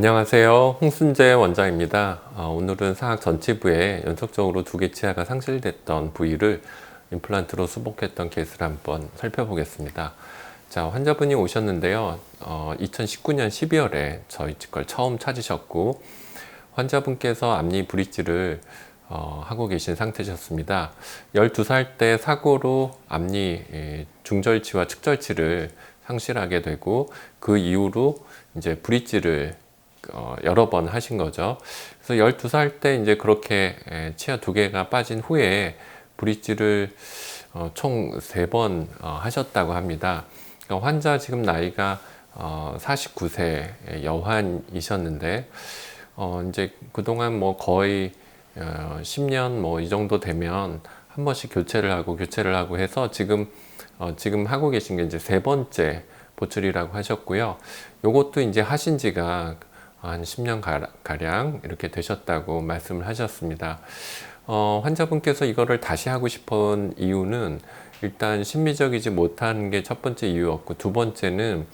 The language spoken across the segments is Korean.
안녕하세요. 홍순재 원장입니다. 오늘은 사악 전치부에 연속적으로 2개 치아가 상실됐던 부위를 임플란트로 수복했던 케이스를 한번 살펴보겠습니다. 자, 환자분이 오셨는데요. 2019년 12월에 저희 치과를 처음 찾으셨고, 환자분께서 앞니 브릿지를 하고 계신 상태셨습니다. 12살 때 사고로 앞니 중절치와 측절치를 상실하게 되고, 그 이후로 이제 브릿지를 여러 번 하신 거죠. 그래서 12살 때 이제 그렇게 치아 2개가 빠진 후에 브릿지를 총 3번 하셨다고 합니다. 그러니까 환자 지금 나이가 49세 여환이셨는데, 이제 그동안 뭐 거의 10년 뭐 이 정도 되면 한 번씩 교체를 하고 해서 지금 하고 계신 게 이제 3번째 보출이라고 하셨고요. 요것도 이제 하신 지가 한 10년 가량 이렇게 되셨다고 말씀을 하셨습니다. 환자분께서 이거를 다시 하고 싶은 이유는 일단 심미적이지 못한 게 첫 번째 이유였고, 두 번째는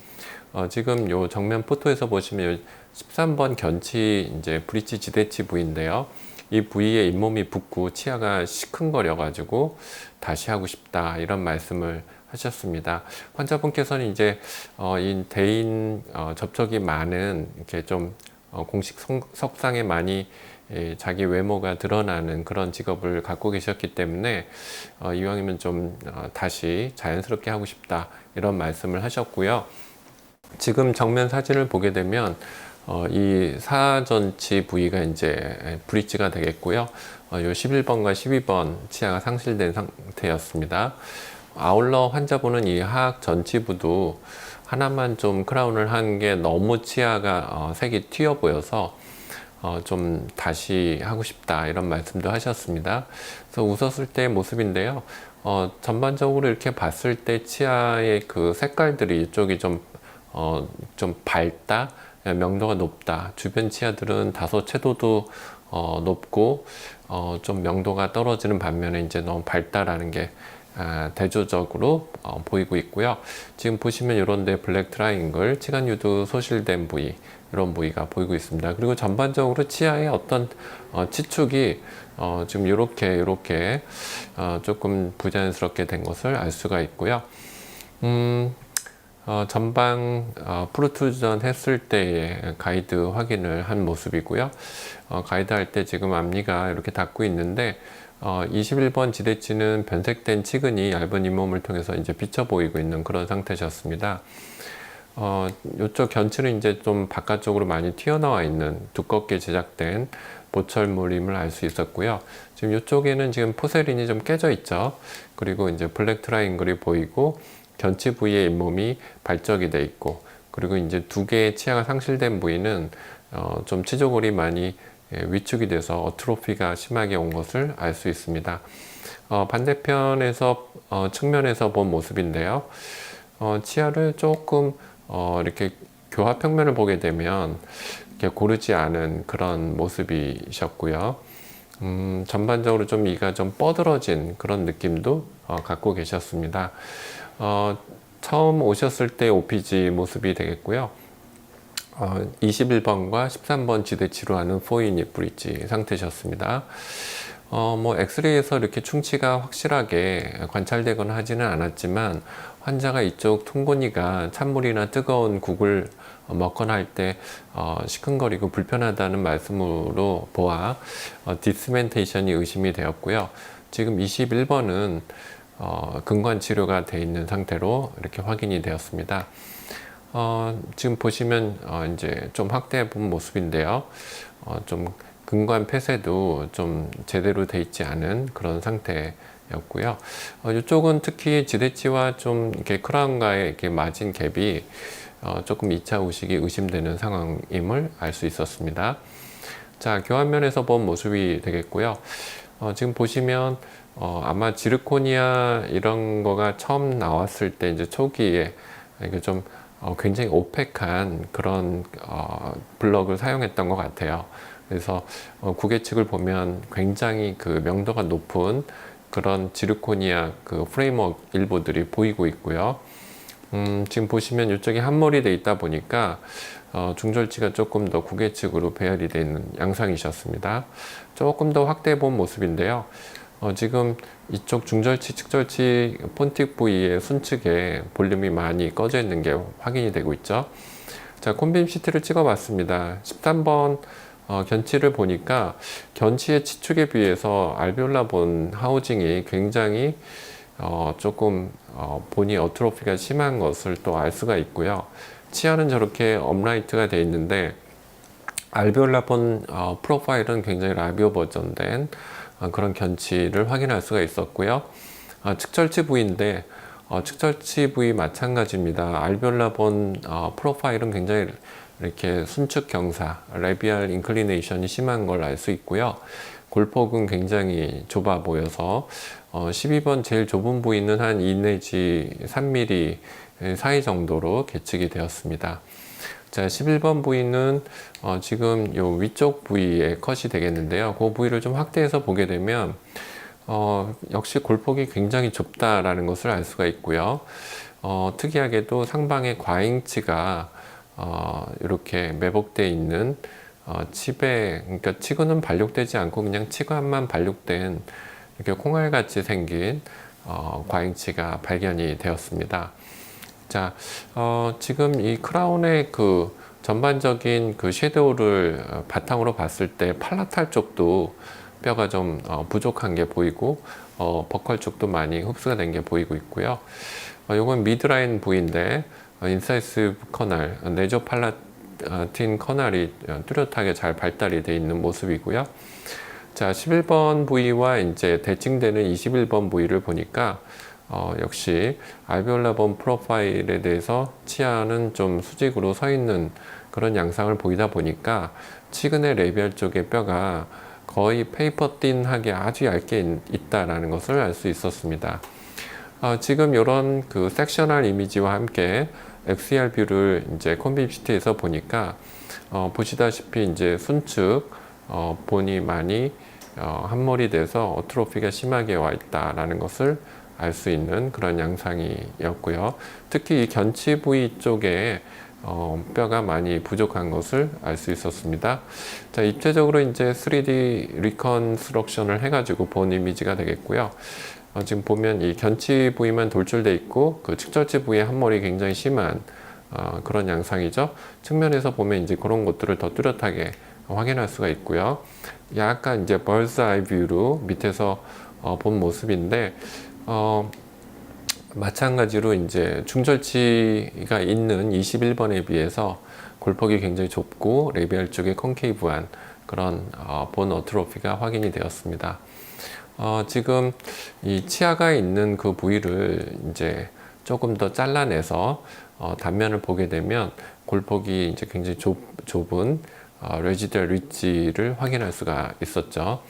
지금 요 정면 포토에서 보시면 13번 견치 이제 브릿지 지대치 부위인데요. 이 부위에 잇몸이 붓고 치아가 시큰거려 가지고 다시 하고 싶다, 이런 말씀을 하셨습니다. 환자분께서는 이제 이 대인 접촉이 많은 이렇게 좀 공식 석상에 많이 자기 외모가 드러나는 그런 직업을 갖고 계셨기 때문에 이왕이면 좀 다시 자연스럽게 하고 싶다, 이런 말씀을 하셨고요. 지금 정면 사진을 보게 되면 이 사전치 부위가 이제 브릿지가 되겠고요. 요 11번과 12번 치아가 상실된 상태였습니다. 아울러 환자분은 이 하악 전치부도 하나만 좀 크라운을 한 게 너무 치아가 색이 튀어 보여서 좀 다시 하고 싶다, 이런 말씀도 하셨습니다. 그래서 웃었을 때의 모습인데요. 전반적으로 이렇게 봤을 때 치아의 그 색깔들이 이쪽이 좀 밝다, 명도가 높다. 주변 치아들은 다소 채도도 높고 좀 명도가 떨어지는 반면에 이제 너무 밝다라는 게 대조적으로 보이고 있고요. 지금 보시면 이런 데 블랙 트라이앵글, 치간유두 소실된 부위, 이런 부위가 보이고 있습니다. 그리고 전반적으로 치아의 어떤 치축이 지금 이렇게 조금 부자연스럽게 된 것을 알 수가 있고요. 전방 프루트루전 했을 때의 가이드 확인을 한 모습이고요. 가이드 할 때 지금 앞니가 이렇게 닿고 있는데 21번 지대치는 변색된 치근이 얇은 잇몸을 통해서 이제 비쳐 보이고 있는 그런 상태셨습니다. 이쪽 견치는 이제 좀 바깥쪽으로 많이 튀어나와 있는 두껍게 제작된 보철물임을 알 수 있었고요. 지금 이쪽에는 지금 포세린이 좀 깨져 있죠. 그리고 이제 블랙 트라이앵글이 보이고, 견치 부위의 잇몸이 발적이 돼 있고, 그리고 이제 2개의 치아가 상실된 부위는 좀 치조골이 많이 위축이 돼서 어트로피가 심하게 온 것을 알 수 있습니다. 반대편에서 측면에서 본 모습인데요. 치아를 조금 이렇게 교합 평면을 보게 되면 이렇게 고르지 않은 그런 모습이셨고요. 전반적으로 좀 이가 좀 뻗어진 그런 느낌도 갖고 계셨습니다. 처음 오셨을 때 OPG 모습이 되겠고요. 21번과 13번 지대치로 하는 4유닛 브릿지 상태셨습니다. 뭐 엑스레이에서 이렇게 충치가 확실하게 관찰되거나 하지는 않았지만, 환자가 이쪽 통고니가 찬물이나 뜨거운 국을 먹거나 할 때 시큰거리고 불편하다는 말씀으로 보아 디스멘테이션이 의심이 되었고요. 지금 21번은 근관 치료가 되어 있는 상태로 이렇게 확인이 되었습니다. 지금 보시면 이제 좀 확대해 본 모습인데요. 좀 근관 폐쇄도 좀 제대로 돼 있지 않은 그런 상태였고요. 이쪽은 특히 지대치와 좀 이렇게 크라운과의 이렇게 마진 갭이 조금 2차 우식이 의심되는 상황임을 알 수 있었습니다. 자, 교환면에서 본 모습이 되겠고요. 지금 보시면 아마 지르코니아 이런 거가 처음 나왔을 때 이제 초기에 이게 좀 굉장히 오펙한 그런 블럭을 사용했던 것 같아요. 그래서 구개측을 보면 굉장히 그 명도가 높은 그런 지르코니아 그 프레임워크 일부들이 보이고 있고요. 지금 보시면 이쪽이 함몰이 돼 있다 보니까 중절치가 조금 더 구개측으로 배열이 되어 있는 양상이셨습니다. 조금 더 확대해 본 모습인데요. 지금 이쪽 중절치, 측절치 폰틱 부위의 순측에 볼륨이 많이 꺼져 있는 게 확인이 되고 있죠. 자, 콘빔 CT를 찍어 봤습니다. 13번 견치를 보니까 견치의 치축에 비해서 알베올라 본 하우징이 굉장히 조금 본이 어트로피가 심한 것을 또 알 수가 있고요. 치아는 저렇게 업라이트가 되어 있는데 알베올라 본 프로파일은 굉장히 라비오 버전된 그런 견치를 확인할 수가 있었고요. 측절치 부위인데 측절치 부위 마찬가지입니다. 알베올라 본 프로파일은 굉장히 이렇게 순측 경사, 레비알 인클리네이션이 심한 걸 알 수 있고요. 골폭은 굉장히 좁아 보여서 12번 제일 좁은 부위는 한 2 내지 3mm 사이 정도로 계측이 되었습니다. 자, 11번 부위는 지금 요 위쪽 부위에 컷이 되겠는데요. 그 부위를 좀 확대해서 보게 되면 역시 골폭이 굉장히 좁다라는 것을 알 수가 있고요. 특이하게도 상방의 과잉치가 이렇게 매복되어 있는 칩에, 그러니까 치근은 발육되지 않고 그냥 치관만 발육된 이렇게 콩알같이 생긴 과잉치가 발견이 되었습니다. 자, 지금 이 크라운의 그 전반적인 그 섀도우를 바탕으로 봤을 때 팔라탈 쪽도 뼈가 좀 부족한 게 보이고 버컬 쪽도 많이 흡수가 된 게 보이고 있고요. 요건 미드라인 부위인데 인사이스 커널, 네저 팔라틴 커널이 뚜렷하게 잘 발달이 되어 있는 모습이고요. 자, 11번 부위와 이제 대칭되는 21번 부위를 보니까 역시 알베올라 본 프로파일에 대해서 치아는 좀 수직으로 서 있는 그런 양상을 보이다 보니까 치근의 레비얼 쪽의 뼈가 거의 페이퍼 틴하게 아주 얇게 있다라는 것을 알 수 있었습니다. 지금 이런 그 섹셔널 이미지와 함께 XER 뷰를 이제 콘빔 CT에서 보니까 보시다시피 이제 순측 본이 많이 함몰이 돼서 어트로피가 심하게 와 있다라는 것을 알 수 있는 그런 양상이었고요. 특히 이 견치 부위 쪽에 뼈가 많이 부족한 것을 알 수 있었습니다. 자, 입체적으로 이제 3D 리컨스트럭션을 해가지고 본 이미지가 되겠고요. 지금 보면 이 견치 부위만 돌출돼 있고 그 측절치 부위의 함몰이 굉장히 심한 그런 양상이죠. 측면에서 보면 이제 그런 것들을 더 뚜렷하게 확인할 수가 있고요. 약간 이제 벌스 아이 뷰로 밑에서 본 모습인데 마찬가지로 이제 중절치가 있는 21번에 비해서 골폭이 굉장히 좁고 레비얼 쪽에 컨케이브한 그런 본 어트로피가 확인이 되었습니다. 지금 이 치아가 있는 그 부위를 이제 조금 더 잘라내서 단면을 보게 되면 골폭이 이제 굉장히 좁은 레지덜 리치를 확인할 수가 있었죠.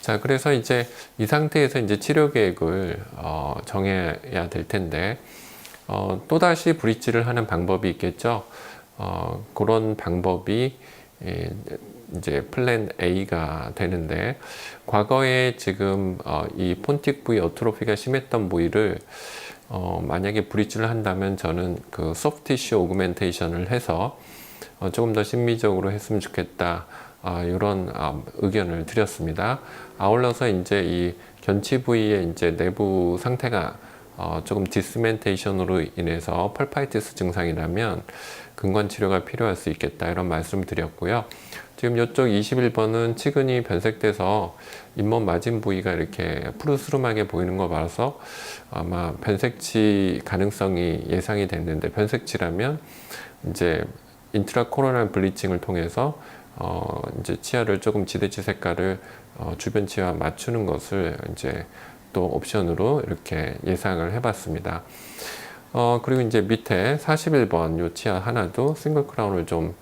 자, 그래서 이제 이 상태에서 이제 치료 계획을 정해야 될 텐데 또다시 브릿지를 하는 방법이 있겠죠. 그런 방법이 이제 플랜 A가 되는데 과거에 지금 이 폰틱 부위 어트로피가 심했던 부위를 만약에 브릿지를 한다면 저는 그 소프티쉬 오그멘테이션을 해서 조금 더 심미적으로 했으면 좋겠다. 이런 의견을 드렸습니다. 아울러서 이제 이 견치 부위의 이제 내부 상태가 조금 디스멘테이션으로 인해서 펄파이티스 증상이라면 근권 치료가 필요할 수 있겠다 이런 말씀을 드렸고요. 지금 이쪽 21번은 치근이 변색돼서 잇몸 맞은 부위가 이렇게 푸르스름하게 보이는 거 봐서 아마 변색치 가능성이 예상이 됐는데 변색치라면 이제 인트라코로날 블리칭을 통해서 이제 치아를 조금 지대치 색깔을 주변 치아와 맞추는 것을 이제 또 옵션으로 이렇게 예상을 해봤습니다. 그리고 이제 밑에 41번 요 치아 하나도 싱글 크라운을 좀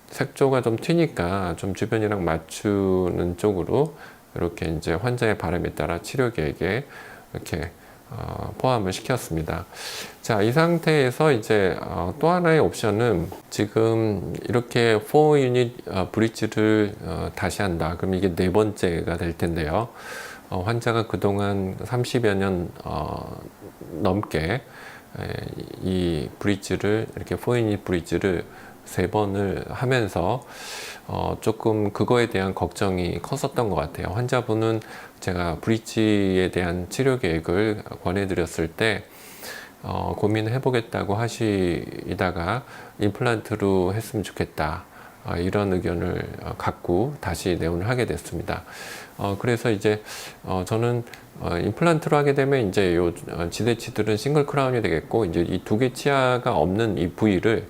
색조가 좀 튀니까 좀 주변이랑 맞추는 쪽으로 이렇게 이제 환자의 바람에 따라 치료 계획에 이렇게 포함을 시켰습니다. 자, 이 상태에서 이제 또 하나의 옵션은 지금 이렇게 4 유닛 브릿지를 다시 한다. 그럼 이게 네 번째가 될 텐데요. 환자가 그동안 30여 년 넘게 이 브릿지를 이렇게 4 유닛 브릿지를 3번을 하면서 조금 그거에 대한 걱정이 컸었던 것 같아요. 환자분은 제가 브릿지에 대한 치료 계획을 권해드렸을 때 고민을 해보겠다고 하시다가 임플란트로 했으면 좋겠다. 이런 의견을 갖고 다시 내원을 하게 됐습니다. 그래서 이제 저는 임플란트로 하게 되면 이제 요 지대치들은 싱글 크라운이 되겠고, 이제 이 2개 치아가 없는 이 부위를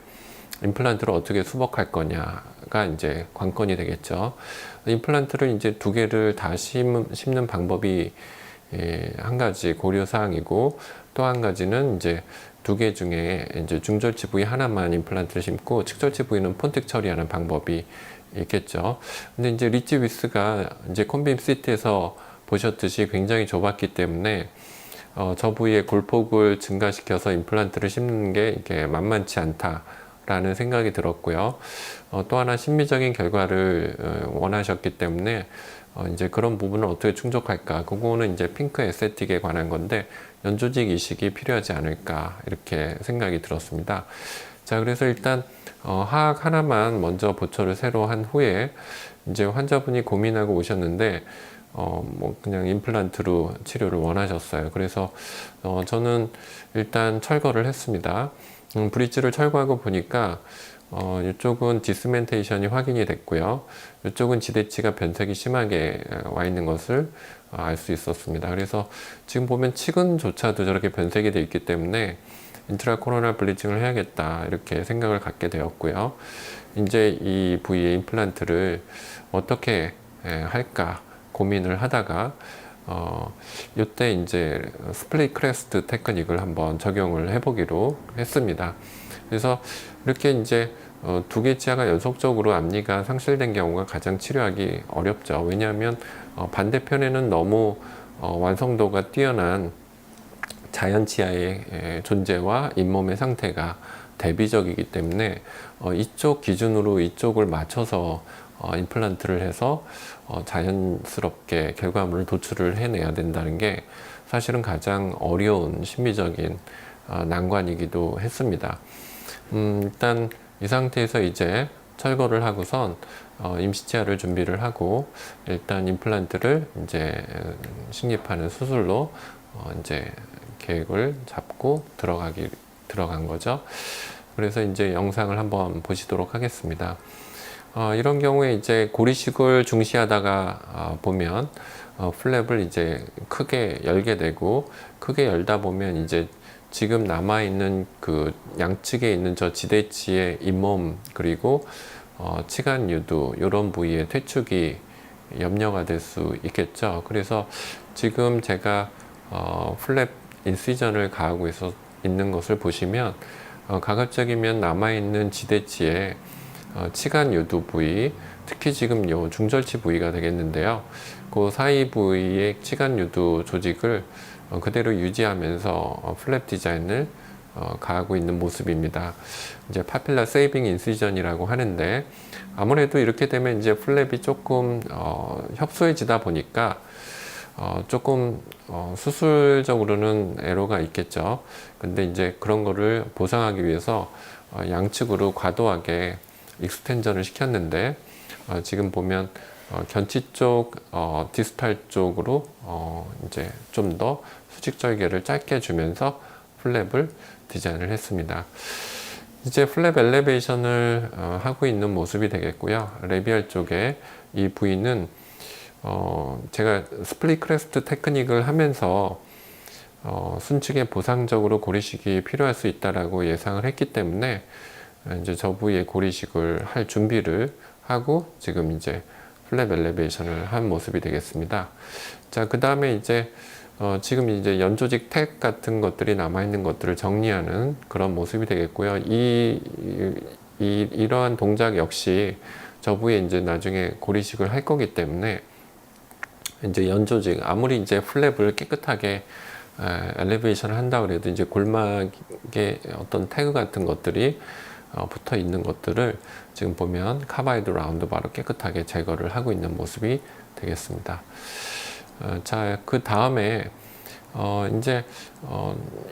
임플란트로 어떻게 수복할 거냐가 이제 관건이 되겠죠. 임플란트를 이제 2개를 다 심는 방법이 한 가지 고려 사항이고, 또 한 가지는 이제 2개 중에 이제 중절치 부위 하나만 임플란트를 심고 측절치 부위는 폰틱 처리하는 방법이 있겠죠. 근데 이제 리치 위스가 이제 콘빔 시트에서 보셨듯이 굉장히 좁았기 때문에 저 부위의 골폭을 증가시켜서 임플란트를 심는 게 이게 만만치 않다라는 생각이 들었고요. 또 하나 심미적인 결과를 원하셨기 때문에 이제 그런 부분을 어떻게 충족할까? 그거는 이제 핑크 에스테틱에 관한 건데 연조직 이식이 필요하지 않을까 이렇게 생각이 들었습니다. 자, 그래서 일단 하악 하나만 먼저 보초를 새로 한 후에 이제 환자분이 고민하고 오셨는데 뭐 그냥 임플란트로 치료를 원하셨어요. 그래서 저는 일단 철거를 했습니다. 브릿지를 철거하고 보니까 이쪽은 디스멘테이션이 확인이 됐고요. 이쪽은 지대치가 변색이 심하게 와 있는 것을 알 수 있었습니다. 그래서 지금 보면 치근조차도 저렇게 변색이 되어 있기 때문에 인트라코로나 블리칭을 해야겠다 이렇게 생각을 갖게 되었고요. 이제 이 부위의 임플란트를 어떻게 할까 고민을 하다가 이때 이제 스플릿 크레스트 테크닉을 한번 적용을 해보기로 했습니다. 그래서 이렇게 이제 2개 치아가 연속적으로 앞니가 상실된 경우가 가장 치료하기 어렵죠. 왜냐하면 반대편에는 너무 완성도가 뛰어난 자연 치아의 존재와 잇몸의 상태가 대비적이기 때문에 이쪽 기준으로 이쪽을 맞춰서 임플란트를 해서 자연스럽게 결과물을 도출을 해내야 된다는 게 사실은 가장 어려운 심미적인 난관이기도 했습니다. 일단 이 상태에서 이제 철거를 하고선 임시치아를 준비를 하고 일단 임플란트를 이제 식립하는 수술로 이제 계획을 잡고 들어간 거죠. 그래서 이제 영상을 한번 보시도록 하겠습니다. 이런 경우에 이제 고리식을 중시하다가 보면 플랩을 이제 크게 열게 되고, 크게 열다 보면 이제 지금 남아있는 그 양측에 있는 저 지대치의 잇몸 그리고 치간 유두 이런 부위의 퇴축이 염려가 될 수 있겠죠. 그래서 지금 제가 플랩 인시전을 가하고 있는 것을 보시면 가급적이면 남아있는 지대치에 치간 유두 부위, 특히 지금 요 중절치 부위가 되겠는데요. 그 사이 부위의 치간 유두 조직을 그대로 유지하면서 플랩 디자인을 가하고 있는 모습입니다. 이제 파필라 세이빙 인시전이라고 하는데, 아무래도 이렇게 되면 이제 플랩이 조금 협소해지다 보니까 조금 수술적으로는 애로가 있겠죠. 근데 이제 그런 거를 보상하기 위해서 양측으로 과도하게 익스텐전을 시켰는데, 지금 보면 견치 쪽, 디스탈 쪽으로 이제 좀 더 수직 절개를 짧게 주면서 플랩을 디자인을 했습니다. 이제 플랩 엘리베이션을 하고 있는 모습이 되겠고요. 레비얼 쪽에 이 부위는 제가 스플릿 크레스트 테크닉을 하면서 순측에 보상적으로 고리식이 필요할 수 있다라고 예상을 했기 때문에 이제 저 부위의 고리식을 할 준비를 하고 지금 이제 플랩 엘리베이션을 한 모습이 되겠습니다. 자, 그 다음에 이제 지금 이제 연조직 택 같은 것들이 남아있는 것들을 정리하는 그런 모습이 되겠고요. 이러한 동작 역시 저 부위에 이제 나중에 고리식을 할 거기 때문에 이제 연조직, 아무리 이제 플랩을 깨끗하게 엘리베이션을 한다 그래도 이제 골막에 어떤 태그 같은 것들이 붙어 있는 것들을 지금 보면 카바이드 라운드 바로 깨끗하게 제거를 하고 있는 모습이 되겠습니다. 자, 그 다음에 이제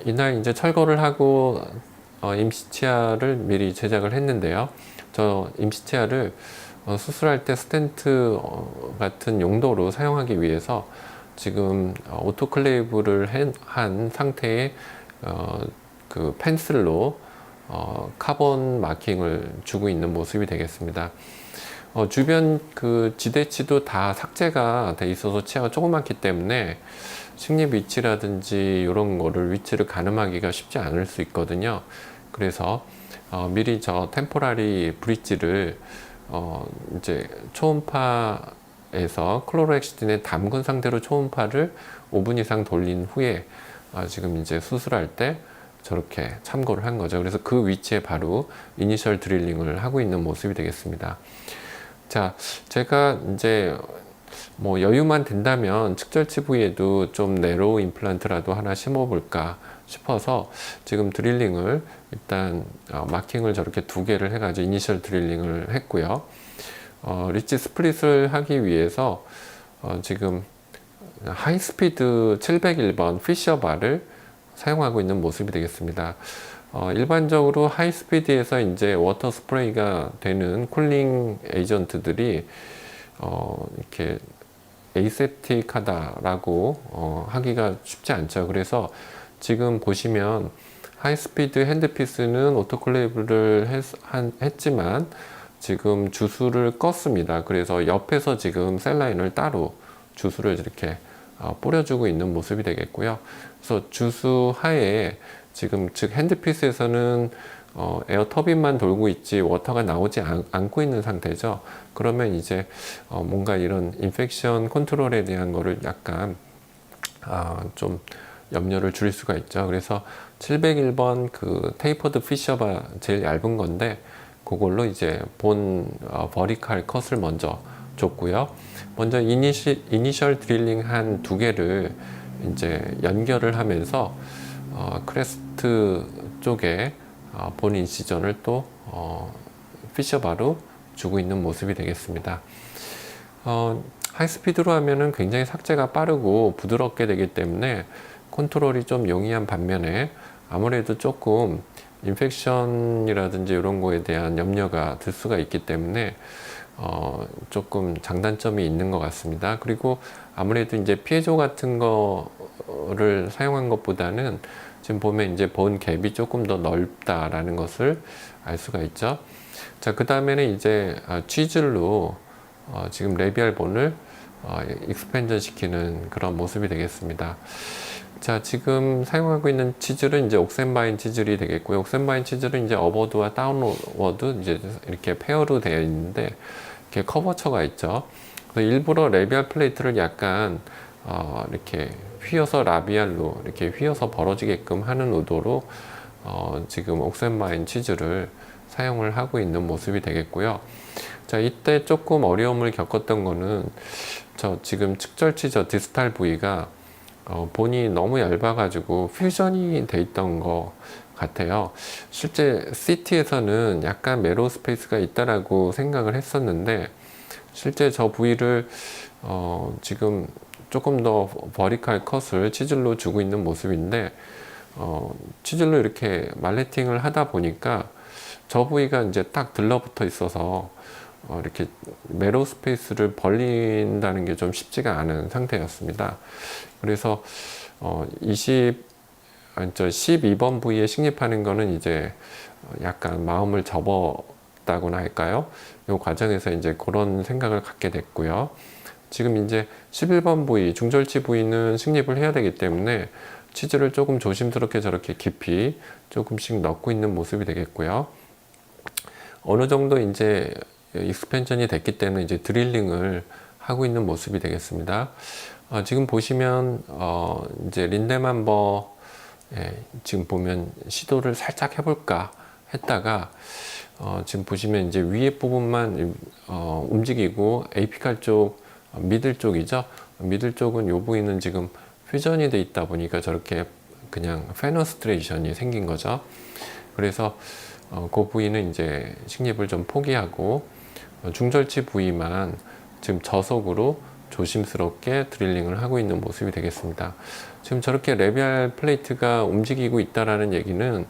이날 이제 철거를 하고 임시치아를 미리 제작을 했는데요. 저 임시치아를 수술할 때 스텐트 같은 용도로 사용하기 위해서 지금 오토클레이브를 한 상태의 그 펜슬로 카본 마킹을 주고 있는 모습이 되겠습니다. 주변 그 지대치도 다 삭제가 돼 있어서 치아가 조그맣기 때문에 식립 위치라든지 이런 거를 위치를 가늠하기가 쉽지 않을 수 있거든요. 그래서 미리 저 템포라리 브릿지를 이제 초음파에서 클로로엑시딘에 담근 상태로 초음파를 5분 이상 돌린 후에 지금 이제 수술할 때 저렇게 참고를 한 거죠. 그래서 그 위치에 바로 이니셜 드릴링을 하고 있는 모습이 되겠습니다. 자, 제가 이제 뭐 여유만 된다면 측절치 부위에도 좀 네로우 임플란트라도 하나 심어볼까 싶어서 지금 드릴링을 일단 마킹을 저렇게 2개를 해가지고 이니셜 드릴링을 했고요. 리치 스플릿을 하기 위해서 지금 하이스피드 701번 피셔바를 사용하고 있는 모습이 되겠습니다. 일반적으로 하이스피드에서 이제 워터 스프레이가 되는 쿨링 에이전트들이 이렇게 에이셉틱하다라고 하기가 쉽지 않죠. 그래서 지금 보시면 하이스피드 핸드피스는 오토클레이브를 했지만 지금 주수를 껐습니다. 그래서 옆에서 지금 셀라인을 따로 주수를 이렇게 뿌려주고 있는 모습이 되겠고요. 그래서 주수 하에 지금 즉 핸드피스에서는 에어 터빈만 돌고 있지 워터가 나오지 않고 있는 상태죠. 그러면 이제 뭔가 이런 인펙션 컨트롤에 대한 거를 약간 좀 염려를 줄일 수가 있죠. 그래서 701번 그 테이퍼드 피셔가 제일 얇은 건데 그걸로 이제 본 버리칼 컷을 먼저 줬고요. 먼저 이니셜 드릴링 한 2개를 이제 연결을 하면서 크레스트 쪽에 본 인시전을 또 피셔바로 주고 있는 모습이 되겠습니다. 하이스피드로 하면은 굉장히 삭제가 빠르고 부드럽게 되기 때문에 컨트롤이 좀 용이한 반면에 아무래도 조금 인펙션이라든지 이런 거에 대한 염려가 들 수가 있기 때문에 조금 장단점이 있는 것 같습니다. 그리고 아무래도 이제 피에조 같은 거를 사용한 것보다는 지금 보면 이제 본 갭이 조금 더 넓다라는 것을 알 수가 있죠. 자, 그 다음에는 이제 취즐로 지금 레비알 본을 익스펜전 시키는 그런 모습이 되겠습니다. 자, 지금 사용하고 있는 치즐은 이제 옥센바인 치즐이 되겠고요. 옥센바인 치즐은 이제 어워드와 다운워드 이제 이렇게 페어로 되어 있는데 이렇게 커버처가 있죠. 그래서 일부러 레비알 플레이트를 약간 이렇게 휘어서 라비알로 이렇게 휘어서 벌어지게끔 하는 의도로 지금 옥센바인 치즐을 사용을 하고 있는 모습이 되겠고요. 자, 이때 조금 어려움을 겪었던 거는 지금 측절치 디스탈 부위가 본이 너무 얇아가지고 퓨전이 돼 있던 것 같아요. 실제 CT에서는 약간 메로 스페이스가 있다라고 생각을 했었는데 실제 저 부위를 지금 조금 더 버리칼 컷을 치즐로 주고 있는 모습인데 치즐로 이렇게 말레팅을 하다 보니까 저 부위가 이제 딱 들러붙어 있어서 이렇게 메로 스페이스를 벌린다는 게 좀 쉽지가 않은 상태였습니다. 그래서 12번 부위에 식립하는 거는 이제 약간 마음을 접었다고나 할까요? 이 과정에서 이제 그런 생각을 갖게 됐고요. 지금 이제 11번 부위, 중절치 부위는 식립을 해야 되기 때문에 치즈를 조금 조심스럽게 저렇게 깊이 조금씩 넣고 있는 모습이 되겠고요. 어느 정도 이제 익스펜션이 됐기 때문에 이제 드릴링을 하고 있는 모습이 되겠습니다. 지금 보시면 이제 린데만버 지금 보면 시도를 살짝 해볼까 했다가 지금 보시면 이제 위에 부분만 움직이고 에이피칼 쪽 미들 쪽이죠. 미들 쪽은 요 부위는 지금 퓨전이 돼 있다 보니까 저렇게 그냥 페너스트레이션이 생긴 거죠. 그래서 그 부위는 이제 식립을 좀 포기하고 중절치 부위만 지금 저속으로 조심스럽게 드릴링을 하고 있는 모습이 되겠습니다. 지금 저렇게 레비알 플레이트가 움직이고 있다라는 얘기는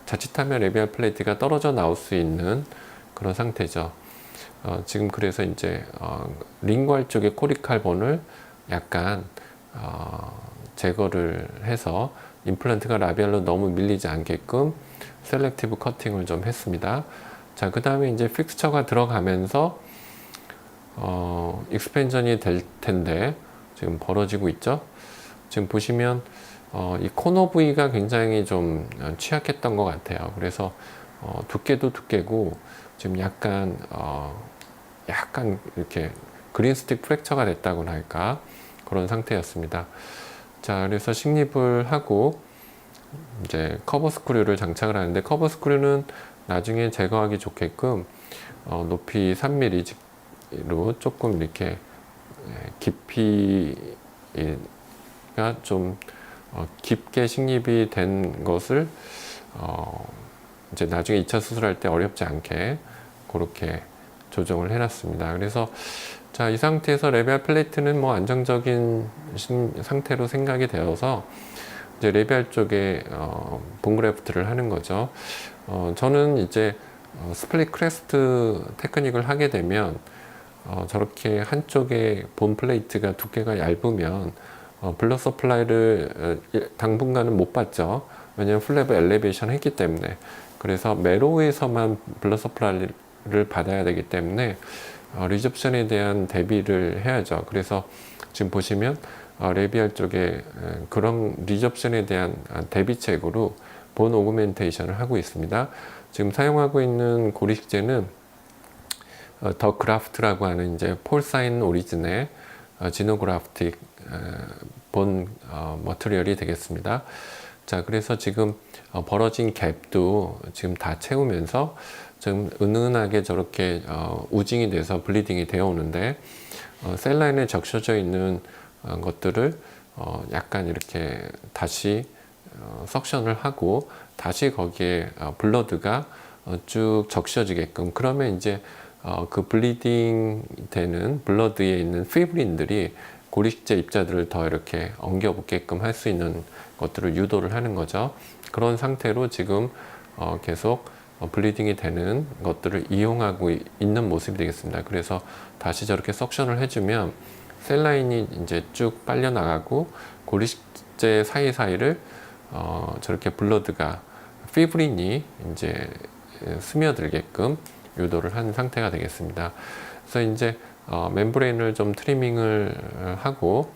자칫하면 레비알 플레이트가 떨어져 나올 수 있는 그런 상태죠. 지금 그래서 이제 링괄 쪽의 코리칼본을 약간 제거를 해서 임플란트가 라비알로 너무 밀리지 않게끔 셀렉티브 커팅을 좀 했습니다. 자, 그 다음에 이제 픽스처가 들어가면서 익스펜전이 될 텐데 지금 벌어지고 있죠. 지금 보시면 이 코너 부위가 굉장히 좀 취약했던 것 같아요. 그래서 두께도 두께고 지금 약간 이렇게 그린스틱 프랙처가 됐다고나 할까 그런 상태였습니다. 자, 그래서 식립을 하고 이제 커버 스크류를 장착을 하는데, 커버 스크류는 나중에 제거하기 좋게끔 높이 3mm로 조금 이렇게 깊이가 좀 깊게 식립이 된 것을 이제 나중에 2차 수술할 때 어렵지 않게 그렇게 조정을 해놨습니다. 그래서 자, 이 상태에서 레비알 플레이트는 뭐 안정적인 상태로 생각이 되어서 이제 레비알 쪽에 본 그래프트를 하는 거죠. 저는 이제 스플릿 크레스트 테크닉을 하게 되면 저렇게 한쪽에 본 플레이트가 두께가 얇으면 블러 서플라이를 당분간은 못 받죠. 왜냐하면 플랩을 엘리베이션 했기 때문에. 그래서 매로에서만 블러 서플라이를 받아야 되기 때문에 리접션에 대한 대비를 해야죠. 그래서 지금 보시면 레비알 쪽에 그런 리접션에 대한 대비책으로 본 오그멘테이션을 하고 있습니다. 지금 사용하고 있는 고리식재는 더 그라프트라고 하는 이제 폴사인 오리진의 지노그라프틱 본 머티리얼이 되겠습니다. 자, 그래서 지금 벌어진 갭도 지금 다 채우면서 좀 은은하게 저렇게 우징이 돼서 블리딩이 되어 오는데, 셀 라인에 적셔져 있는 것들을 약간 이렇게 다시 석션을 하고 다시 거기에 블러드가 쭉 적셔지게끔, 그러면 이제 그 블리딩 되는 블러드에 있는 피브린들이 고리식재 입자들을 더 이렇게 엉겨붙게끔 할 수 있는 것들을 유도를 하는 거죠. 그런 상태로 지금 계속 블리딩이 되는 것들을 이용하고 있는 모습이 되겠습니다. 그래서 다시 저렇게 석션을 해주면 셀 라인이 이제 쭉 빨려 나가고 고리식재 사이사이를 저렇게 블러드가 피브린이 이제 스며들게끔 유도를 한 상태가 되겠습니다. 그래서 이제 멤브레인을 좀 트리밍을 하고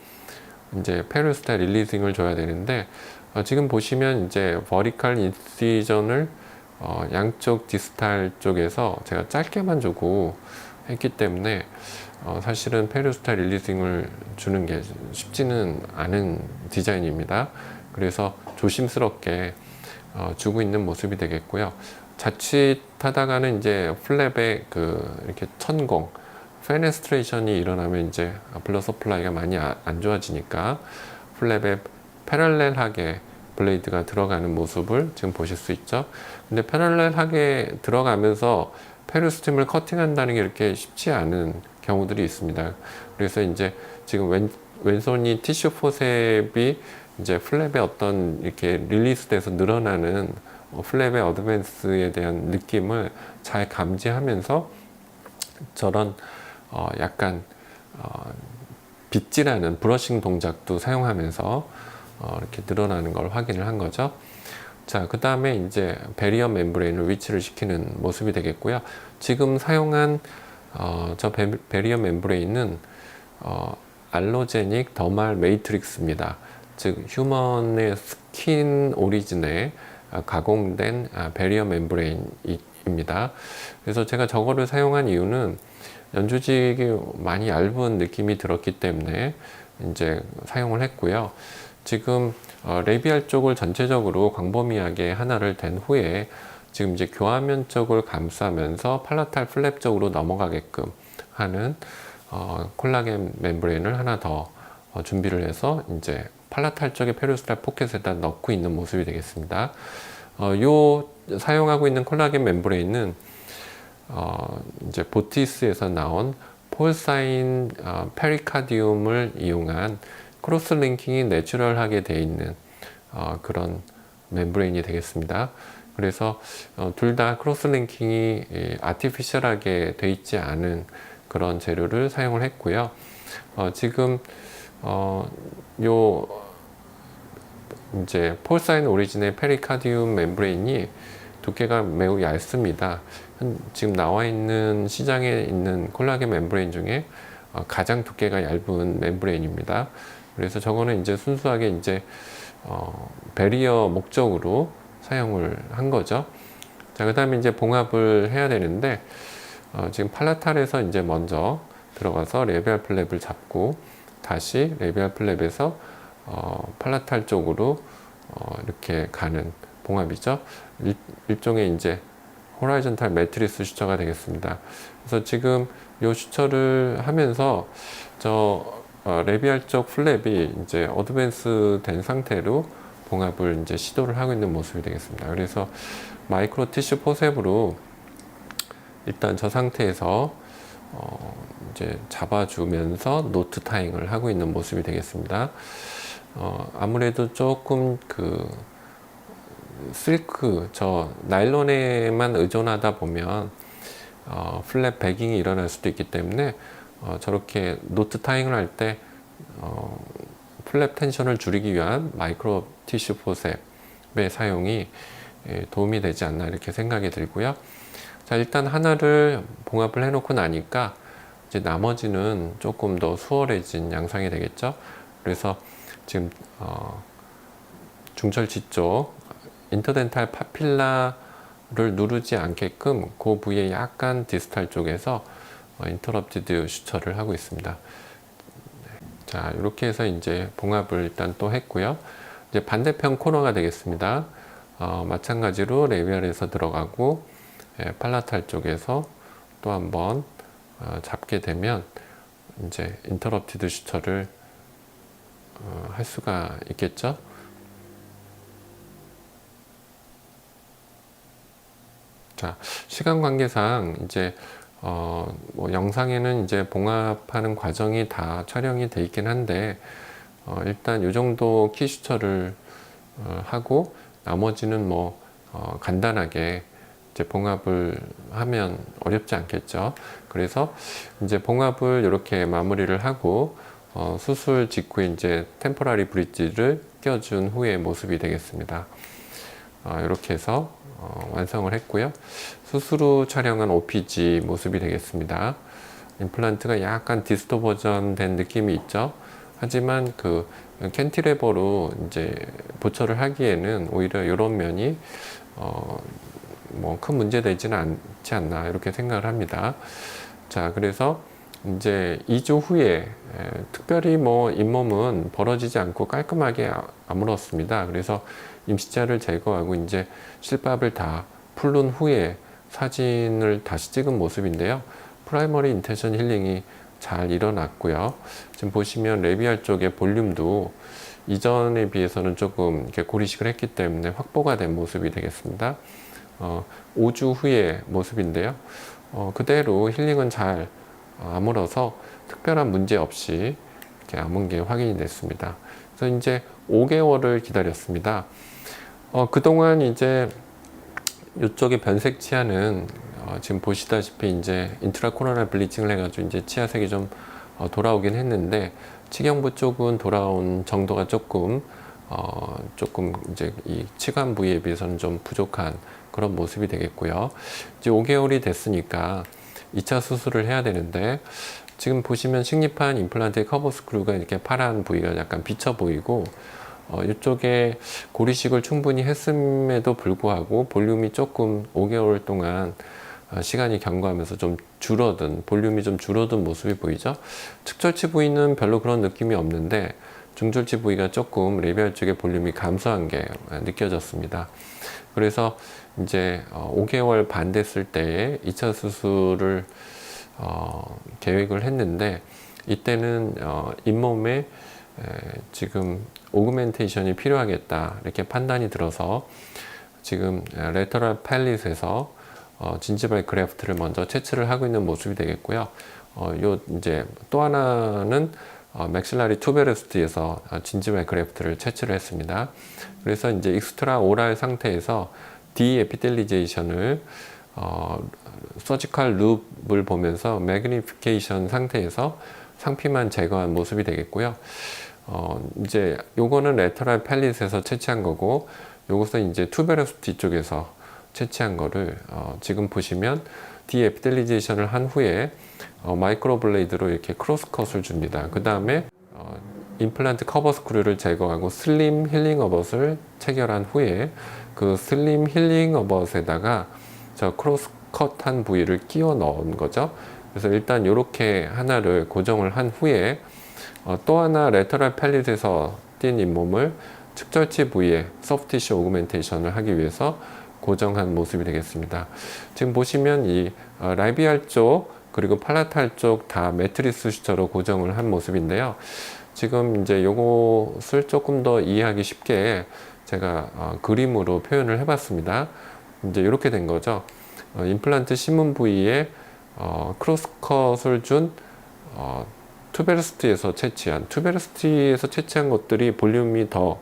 이제 페리오스탈 릴리징을 줘야 되는데, 지금 보시면 이제 버티컬 인시전을 양쪽 디스탈 쪽에서 제가 짧게만 주고 했기 때문에 사실은 페리오스탈 릴리징을 주는 게 쉽지는 않은 디자인입니다. 그래서 조심스럽게 주고 있는 모습이 되겠고요. 자칫하다가는 이제 플랩에 이렇게 천공, 페네스트레이션이 일어나면 이제 블러 서플라이가 많이 안 좋아지니까 플랩에 패럴렐하게 블레이드가 들어가는 모습을 지금 보실 수 있죠. 근데 패럴렐하게 들어가면서 페리스팀을 커팅한다는 게 이렇게 쉽지 않은 경우들이 있습니다. 그래서 이제 지금 왼손이 티슈 포셉이 이제 플랩에 어떤 이렇게 릴리스돼서 늘어나는 플랩의 어드밴스에 대한 느낌을 잘 감지하면서 저런 약간 빗질하는 브러싱 동작도 사용하면서 이렇게 늘어나는 걸 확인을 한 거죠. 자, 그 다음에 이제 베리어 멤브레인을 위치를 시키는 모습이 되겠고요. 지금 사용한 저 베리어 멤브레인은 알로제닉 더말 메이트릭스입니다. 즉 휴먼의 스킨 오리진에 가공된 베리어 멤브레인입니다. 그래서 제가 저거를 사용한 이유는 연조직이 많이 얇은 느낌이 들었기 때문에 이제 사용을 했고요. 지금 레비알 쪽을 전체적으로 광범위하게 하나를 댄 후에 지금 이제 교화면 쪽을 감싸면서 팔라탈 플랩 쪽으로 넘어가게끔 하는 콜라겐 멤브레인을 하나 더 준비를 해서 이제 팔라탈 쪽에 페리오스탈 포켓에다 넣고 있는 모습이 되겠습니다. 요 사용하고 있는 콜라겐 멤브레인은 이제 보티스에서 나온 폴사인 페리카디움을 이용한 크로스 링킹이 내추럴하게 되어 있는 그런 멤브레인이 되겠습니다. 그래서 둘 다 크로스 링킹이 아티피셜하게 돼 있지 않은 그런 재료를 사용을 했고요. 지금 요 이제 폴사인 오리진의 페리카디움 멤브레인이 두께가 매우 얇습니다. 지금 나와 있는 시장에 있는 콜라겐 멤브레인 중에 가장 두께가 얇은 멤브레인입니다. 그래서 저거는 이제 순수하게 이제 베리어 목적으로 사용을 한 거죠. 자, 그 다음에 이제 봉합을 해야 되는데 지금 팔라탈에서 이제 먼저 들어가서 레비알 플랩을 잡고 다시 레비알 플랩에서 팔라탈 쪽으로 이렇게 가는 봉합이죠. 일종의 이제 호라이즌탈 매트리스 슈처가 되겠습니다. 그래서 지금 이 슈처를 하면서 레비알 쪽 플랩이 이제 어드밴스 된 상태로 봉합을 이제 시도를 하고 있는 모습이 되겠습니다. 그래서 마이크로 티슈 포셉으로 일단 저 상태에서 이제 잡아주면서 노트 타잉을 하고 있는 모습이 되겠습니다. 아무래도 조금 실크, 나일론에만 의존하다 보면 플랩 배깅이 일어날 수도 있기 때문에 저렇게 노트 타잉을 할 때 플랩 텐션을 줄이기 위한 마이크로 티슈 포셉의 사용이 도움이 되지 않나 이렇게 생각이 들고요. 자, 일단 하나를 봉합을 해놓고 나니까 이제 나머지는 조금 더 수월해진 양상이 되겠죠. 그래서 지금 중철지 쪽 인터덴탈 파필라를 누르지 않게끔 그 부위에 약간 디스탈 쪽에서 인터럽티드 슈처를 하고 있습니다. 자, 이렇게 해서 이제 봉합을 일단 또 했고요. 이제 반대편 코너가 되겠습니다. 마찬가지로 레비알에서 들어가고 팔라탈 쪽에서 또 한번 잡게 되면 이제 인터럽티드 슈처를 할 수가 있겠죠. 자, 시간 관계상 이제 뭐 영상에는 이제 봉합하는 과정이 다 촬영이 돼 있긴 한데 일단 이 정도 키 슈처를 하고 나머지는 뭐 간단하게 이제 봉합을 하면 어렵지 않겠죠. 그래서 이제 봉합을 이렇게 마무리를 하고 수술 직후에 이제 템포라리 브릿지를 껴준 후의 모습이 되겠습니다. 이렇게 해서 완성을 했고요. 수술 후 촬영한 OPG 모습이 되겠습니다. 임플란트가 약간 디스토버전 된 느낌이 있죠. 하지만 그 캔티레버로 이제 보철을 하기에는 오히려 이런 면이 뭐 큰 문제 되지는 않지 않나 이렇게 생각을 합니다. 자, 그래서 이제 2주 후에 특별히 뭐 잇몸은 벌어지지 않고 깔끔하게 아물었습니다. 그래서 임시자를 제거하고 이제 실밥을 다 풀른 후에 사진을 다시 찍은 모습인데요. 프라이머리 인텐션 힐링이 잘 일어났고요. 지금 보시면 레비알 쪽의 볼륨도 이전에 비해서는 조금 이렇게 고리식을 했기 때문에 확보가 된 모습이 되겠습니다. 5주 후의 모습인데요. 그대로 힐링은 잘 아물어서 특별한 문제 없이 이렇게 아문 게 확인이 됐습니다. 그래서 이제 5개월을 기다렸습니다. 그동안 이제 이쪽에 변색 치아는 지금 보시다시피 이제 인트라코로나 블리칭을 해가지고 이제 치아색이 좀 돌아오긴 했는데 치경부 쪽은 돌아온 정도가 조금 이제 이 치관 부위에 비해서는 좀 부족한 그런 모습이 되겠고요. 이제 5개월이 됐으니까 2차 수술을 해야 되는데 지금 보시면 식립한 임플란트의 커버 스크류가 이렇게 파란 부위가 약간 비쳐 보이고 이쪽에 고리식을 충분히 했음에도 불구하고 볼륨이 조금 5개월 동안 시간이 경과하면서 좀 줄어든 볼륨이 좀 줄어든 모습이 보이죠. 측절치 부위는 별로 그런 느낌이 없는데 중절치 부위가 조금 레비알 쪽의 볼륨이 감소한 게 느껴졌습니다. 그래서 이제 5개월 반 됐을 때에 2차 수술을 계획을 했는데 이때는 잇몸에 지금 오그멘테이션이 필요하겠다 이렇게 판단이 들어서 지금 레터럴 팰릿에서 진지발 그래프트를 먼저 채취를 하고 있는 모습이 되겠고요. 요 이제 또 하나는 맥실라리 투베르스트에서 진지발 그래프트를 채취를 했습니다. 그래서 이제 익스트라 오랄 상태에서 디에피델리제이션을 서지컬 룹을 보면서 매그니피케이션 상태에서 상피만 제거한 모습이 되겠고요. 이제 요거는 레터럴 팰릿에서 채취한 거고, 요것은 이제 투베러스티 쪽에서 채취한 거를 지금 보시면 디에피델리제이션을 한 후에 마이크로 블레이드로 이렇게 크로스컷을 줍니다. 그 다음에 임플란트 커버 스크류를 제거하고 슬림 힐링 어벗을 체결한 후에 그 슬림 힐링 어벗에다가 저 크로스컷한 부위를 끼워 넣은 거죠. 그래서 일단 이렇게 하나를 고정을 한 후에 또 하나 레터럴 팰릿에서 띈 잇몸을 측절치 부위에 소프티쉬 오그멘테이션을 하기 위해서 고정한 모습이 되겠습니다. 지금 보시면 이 라비알 쪽 그리고 팔라탈 쪽 다 매트리스 슈처로 고정을 한 모습인데요. 지금 이제 요것을 조금 더 이해하기 쉽게 제가 그림으로 표현을 해봤습니다. 이제 이렇게 된 거죠. 임플란트 심은 부위에 크로스컷을 준 투베르스티에서 채취한 것들이 볼륨이 더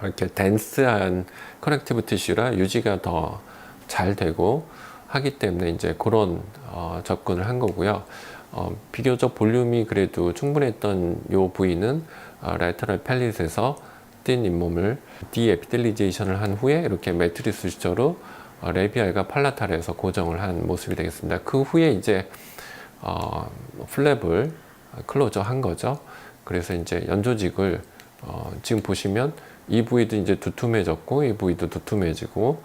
이렇게 덴스한 커넥티브 티슈라 유지가 더 잘 되고 하기 때문에 이제 그런 접근을 한 거고요. 비교적 볼륨이 그래도 충분했던 요 부위는 레터럴 팰릿에서 띈 잇몸을 디에피델리제이션을 한 후에 이렇게 매트리스 슈처로 레비알과 팔라탈에서 고정을 한 모습이 되겠습니다. 그 후에 이제 플랩을 클로저 한 거죠. 그래서 이제 연조직을 지금 보시면 이 부위도 이제 두툼해졌고 이 부위도 두툼해지고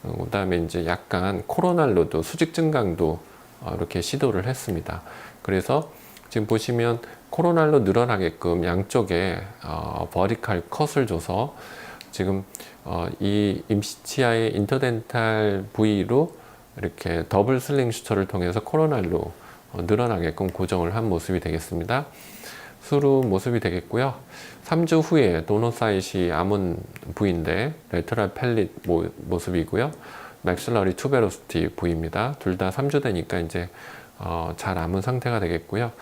그 다음에 이제 약간 코로날로도 수직 증강도 이렇게 시도를 했습니다. 그래서 지금 보시면 코로날로 늘어나게끔 양쪽에 버티컬 컷을 줘서 지금 이 임시치아의 인터덴탈 부위로 이렇게 더블 슬링 슈처를 통해서 코로날로 늘어나게끔 고정을 한 모습이 되겠습니다. 수루 모습이 되겠고요. 3주 후에 도노사이시 암은 부위인데 레터럴 팰릿 모습이고요. 맥실러리 투베로스티 부위입니다. 둘 다 3주 되니까 이제 잘 암은 상태가 되겠고요.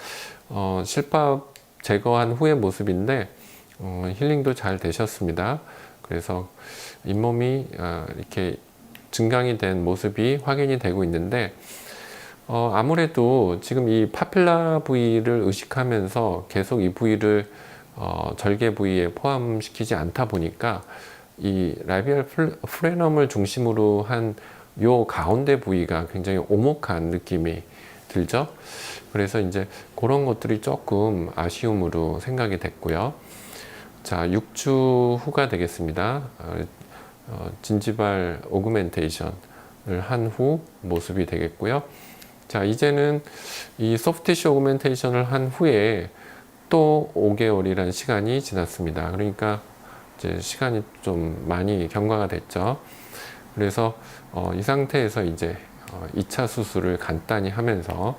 실밥 제거한 후의 모습인데 힐링도 잘 되셨습니다. 그래서 잇몸이 이렇게 증강이 된 모습이 확인이 되고 있는데 아무래도 지금 이 파필라 부위를 의식하면서 계속 이 부위를 절개 부위에 포함시키지 않다 보니까 이 라비알 프레넘을 중심으로 한 요 가운데 부위가 굉장히 오목한 느낌이 들죠. 그래서 이제 그런 것들이 조금 아쉬움으로 생각이 됐고요. 자, 6주 후가 되겠습니다. 진지발 오그멘테이션을 한 후 모습이 되겠고요. 자, 이제는 이 소프티쉬 오그멘테이션을 한 후에 또 5개월이라는 시간이 지났습니다. 그러니까 이제 시간이 좀 많이 경과가 됐죠. 그래서 이 상태에서 이제 2차 수술을 간단히 하면서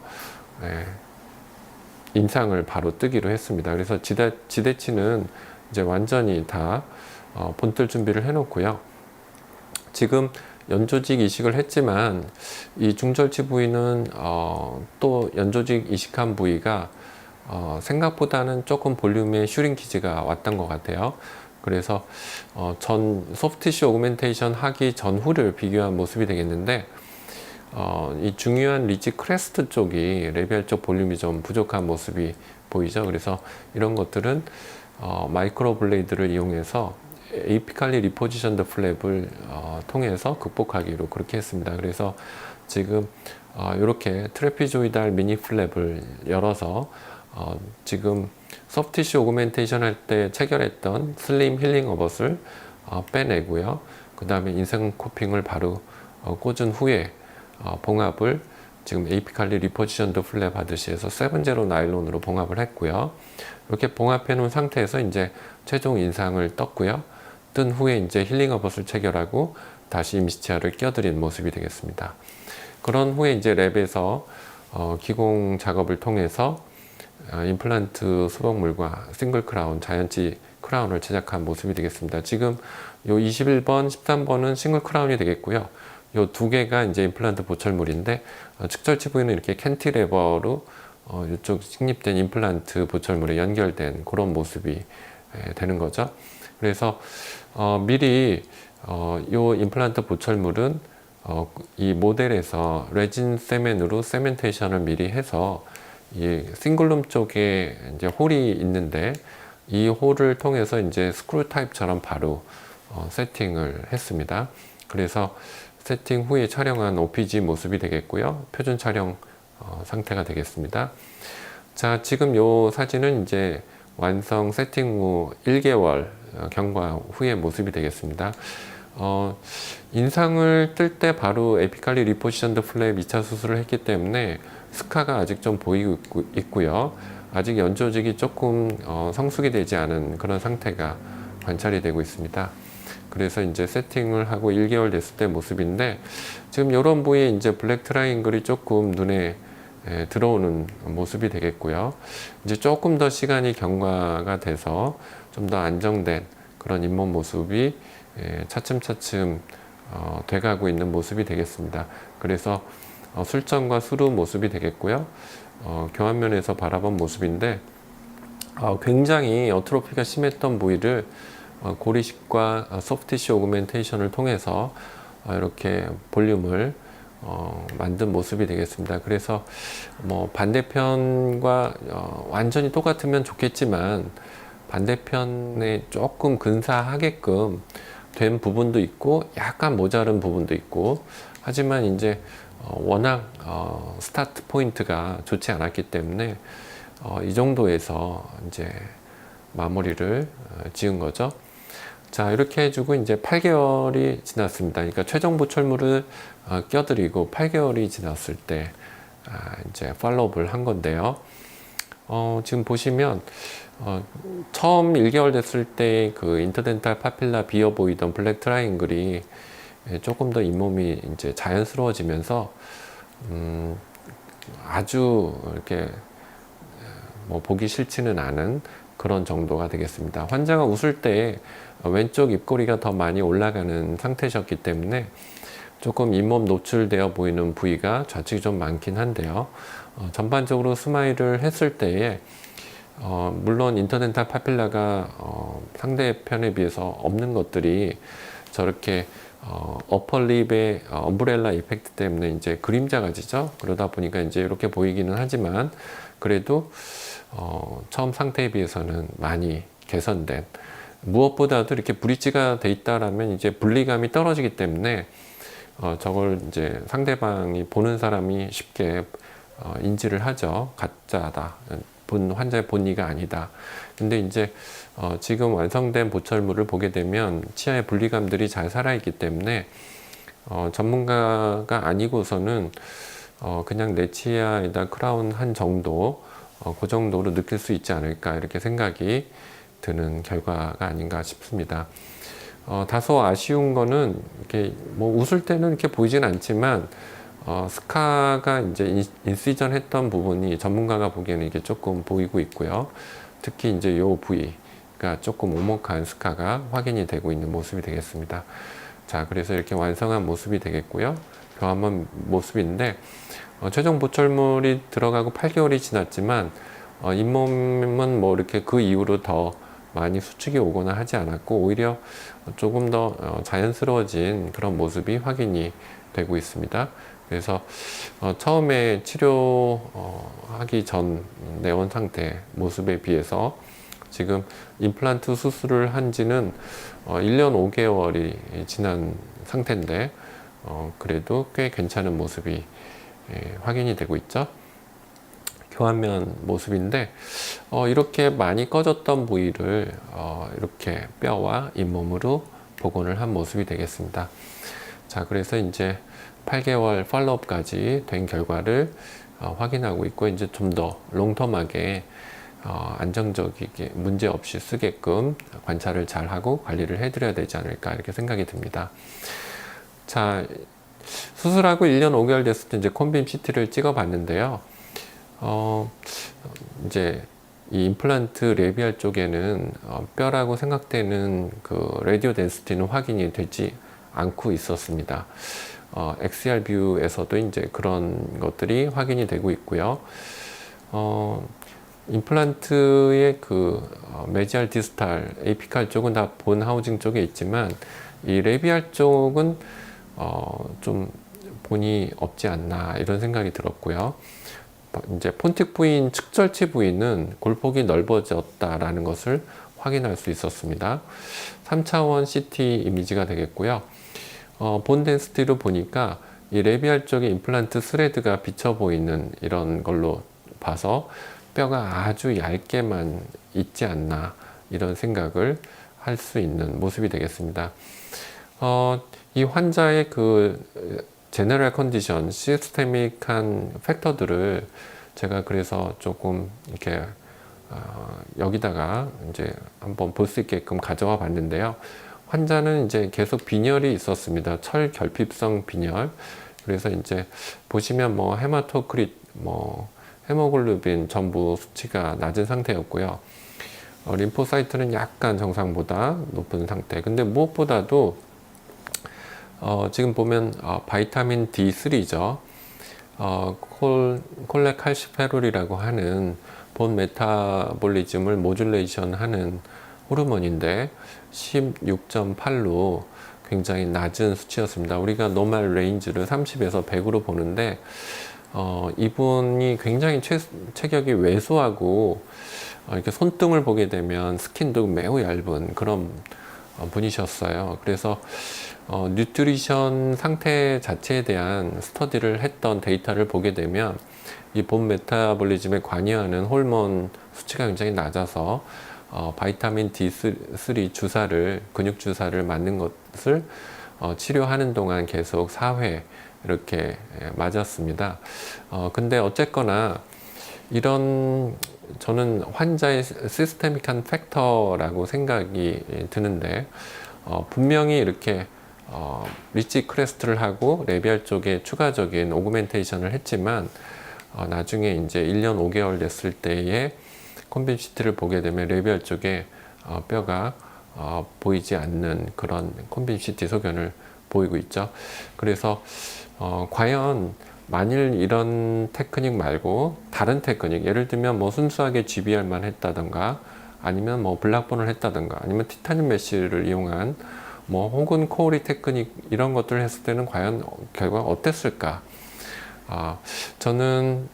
임상을 바로 뜨기로 했습니다. 그래서 지대치는 이제 완전히 다 본뜰 준비를 해놓고요. 지금 연조직 이식을 했지만 이 중절치 부위는 또 연조직 이식한 부위가 생각보다는 조금 볼륨의 슈링키지가 왔던 것 같아요. 그래서 전 소프티쉬 오그멘테이션 하기 전후를 비교한 모습이 되겠는데 이 중요한 리지 크레스트 쪽이 레비알 쪽 볼륨이 좀 부족한 모습이 보이죠. 그래서 이런 것들은 마이크로 블레이드를 이용해서 에이피칼리 리포지션드 플랩을 통해서 극복하기로 그렇게 했습니다. 그래서 지금 이렇게 트래피조이달 미니 플랩을 열어서 지금 소프티쉬 오그멘테이션 할 때 체결했던 슬림 힐링 어벗을 빼내고요. 그 다음에 인생 코핑을 바로 꽂은 후에 봉합을 지금 에이피칼리 리포지션드 플랩 하듯이 해서 7제로 나일론으로 봉합을 했고요. 이렇게 봉합해 놓은 상태에서 이제 최종 인상을 떴고요. 뜬 후에 이제 힐링 어벗을 체결하고 다시 임시치아를 껴드린 모습이 되겠습니다. 그런 후에 이제 랩에서 기공 작업을 통해서 임플란트 수복물과 싱글 크라운, 자연치 크라운을 제작한 모습이 되겠습니다. 지금 요 21번, 13번은 싱글 크라운이 되겠고요. 요 두 개가 이제 임플란트 보철물인데 측절치 부위는 이렇게 캔티레버로 이쪽 식립된 임플란트 보철물에 연결된 그런 모습이 되는 거죠. 그래서 미리 요 임플란트 보철물은 이 모델에서 레진 세멘으로 세멘테이션을 미리 해서 이 싱글룸 쪽에 이제 홀이 있는데 이 홀을 통해서 이제 스크류 타입처럼 바로 세팅을 했습니다. 그래서 세팅 후에 촬영한 OPG 모습이 되겠고요. 표준 촬영 상태가 되겠습니다. 자, 지금 요 사진은 이제 완성 세팅 후 1개월 경과 후의 모습이 되겠습니다. 인상을 뜰 때 바로 에피칼리 리포지션드 플랩 2차 수술을 했기 때문에 스카가 아직 좀 보이고 있고요. 아직 연조직이 조금 성숙이 되지 않은 그런 상태가 관찰이 되고 있습니다. 그래서 이제 세팅을 하고 1개월 됐을 때 모습인데 지금 이런 부위에 이제 블랙 트라이앵글이 조금 눈에 들어오는 모습이 되겠고요. 이제 조금 더 시간이 경과가 돼서 좀 더 안정된 그런 잇몸 모습이 차츰차츰 돼가고 있는 모습이 되겠습니다. 그래서 술점과 수루 모습이 되겠고요. 교환면에서 바라본 모습인데 굉장히 어트로피가 심했던 부위를 고리식과 소프티시 오그멘테이션을 통해서 이렇게 볼륨을 만든 모습이 되겠습니다. 그래서 뭐 반대편과 완전히 똑같으면 좋겠지만 반대편에 조금 근사하게끔 된 부분도 있고 약간 모자른 부분도 있고 하지만 이제 워낙 스타트 포인트가 좋지 않았기 때문에 이 정도에서 이제 마무리를 지은 거죠. 자, 이렇게 해주고 이제 8개월이 지났습니다. 그러니까 최종 보철물을 껴드리고 8개월이 지났을 때 이제 팔로우업을 한 건데요. 지금 보시면 처음 1개월 됐을 때 그 인터덴탈 파필라 비어 보이던 블랙 트라이앵글이 조금 더 잇몸이 이제 자연스러워지면서 아주 이렇게 뭐 보기 싫지는 않은 그런 정도가 되겠습니다. 환자가 웃을 때 왼쪽 입꼬리가 더 많이 올라가는 상태셨기 때문에 조금 잇몸 노출되어 보이는 부위가 좌측이 좀 많긴 한데요. 전반적으로 스마일을 했을 때에 물론 인터덴탈 파필라가 상대편에 비해서 없는 것들이 저렇게 어퍼립의 엄브렐라 이펙트 때문에 이제 그림자가 지죠. 그러다 보니까 이제 이렇게 보이기는 하지만 그래도 처음 상태에 비해서는 많이 개선된, 무엇보다도 이렇게 브릿지가 돼 있다라면 이제 분리감이 떨어지기 때문에 저걸 이제 상대방이 보는 사람이 쉽게 인지를 하죠. 가짜다. 환자의 본의가 아니다. 근데 이제 지금 완성된 보철물을 보게 되면 치아의 분리감들이 잘 살아있기 때문에 전문가가 아니고서는 그냥 내 치아에다 크라운 한 정도 그 정도로 느낄 수 있지 않을까 이렇게 생각이 드는 결과가 아닌가 싶습니다. 다소 아쉬운 거는 이렇게 뭐 웃을 때는 이렇게 보이진 않지만 스카가 이제 인시전 했던 부분이 전문가가 보기에는 이게 조금 보이고 있고요. 특히 이제 요 부위가 조금 오목한 스카가 확인이 되고 있는 모습이 되겠습니다. 자, 그래서 이렇게 완성한 모습이 되겠고요. 교환만 모습인데 최종 보철물이 들어가고 8개월이 지났지만 잇몸은 뭐 이렇게 그 이후로 더 많이 수축이 오거나 하지 않았고 오히려 조금 더 자연스러워진 그런 모습이 확인이 되고 있습니다. 그래서 처음에 치료하기 전 내원 상태 모습에 비해서 지금 임플란트 수술을 한 지는 1년 5개월이 지난 상태인데 그래도 꽤 괜찮은 모습이 확인이 되고 있죠. 교환면 모습인데 이렇게 많이 꺼졌던 부위를 이렇게 뼈와 잇몸으로 복원을 한 모습이 되겠습니다. 자, 그래서 이제 8개월 팔로우업까지 된 결과를 확인하고 있고 이제 좀 더 롱텀하게 안정적이게 문제 없이 쓰게끔 관찰을 잘 하고 관리를 해드려야 되지 않을까 이렇게 생각이 듭니다. 자, 수술하고 1년 5개월 됐을 때 이제 콘빔 CT를 찍어 봤는데요. 이제 이 임플란트 레비알 쪽에는 뼈라고 생각되는 그 라디오 덴시티는 확인이 되지 않고 있었습니다. XR 뷰에서도 이제 그런 것들이 확인이 되고 있고요. 임플란트의 그 메지알 디스탈, 에이피칼 쪽은 다 본 하우징 쪽에 있지만 이 레비알 쪽은 좀 본이 없지 않나 이런 생각이 들었고요. 이제 폰틱 부위인 측절치 부위는 골폭이 넓어졌다라는 것을 확인할 수 있었습니다. 3차원 CT 이미지가 되겠고요. 본 덴시티로 보니까 이 레비알 쪽에 임플란트 스레드가 비쳐 보이는 이런 걸로 봐서 뼈가 아주 얇게만 있지 않나 이런 생각을 할 수 있는 모습이 되겠습니다. 이 환자의 그 제너럴 컨디션, 시스테믹한 팩터들을 제가 그래서 조금 이렇게 여기다가 이제 한번 볼 수 있게끔 가져와 봤는데요. 환자는 이제 계속 빈혈이 있었습니다. 철결핍성 빈혈. 그래서 이제 보시면 뭐 헤마토크릿, 뭐 헤모글로빈 전부 수치가 낮은 상태였고요. 림포사이트는 약간 정상보다 높은 상태. 근데 무엇보다도 지금 보면 바이타민 D3죠. 콜레칼시페롤이라고 하는 본 메타볼리즘을 모듈레이션 하는 호르몬인데 16.8로 굉장히 낮은 수치였습니다. 우리가 노멀 레인지를 30에서 100으로 보는데 이분이 굉장히 체격이 왜소하고 이렇게 손등을 보게 되면 스킨도 매우 얇은 그런 분이셨어요. 그래서 뉴트리션 상태 자체에 대한 스터디를 했던 데이터를 보게 되면 이 본 메타볼리즘에 관여하는 호르몬 수치가 굉장히 낮아서 바이타민 D3 주사를 근육 주사를 맞는 것을 치료하는 동안 계속 4회 이렇게 맞았습니다. 근데 어쨌거나 이런 저는 환자의 시스테믹한 팩터라고 생각이 드는데 분명히 이렇게 리치 크레스트를 하고 레비알 쪽에 추가적인 오그멘테이션을 했지만 나중에 이제 1년 5개월 됐을 때의 콤빔 CT를 보게 되면 레비알 쪽에 뼈가 보이지 않는 그런 콤빔 CT 소견을 보이고 있죠. 그래서 과연 만일 이런 테크닉 말고 다른 테크닉, 예를 들면 뭐 순수하게 GBR만 했다던가 아니면 뭐 블락본을 했다던가 아니면 티타늄 메쉬를 이용한 뭐 혹은 코오리 테크닉 이런 것들을 했을 때는 과연 결과가 어땠을까? 저는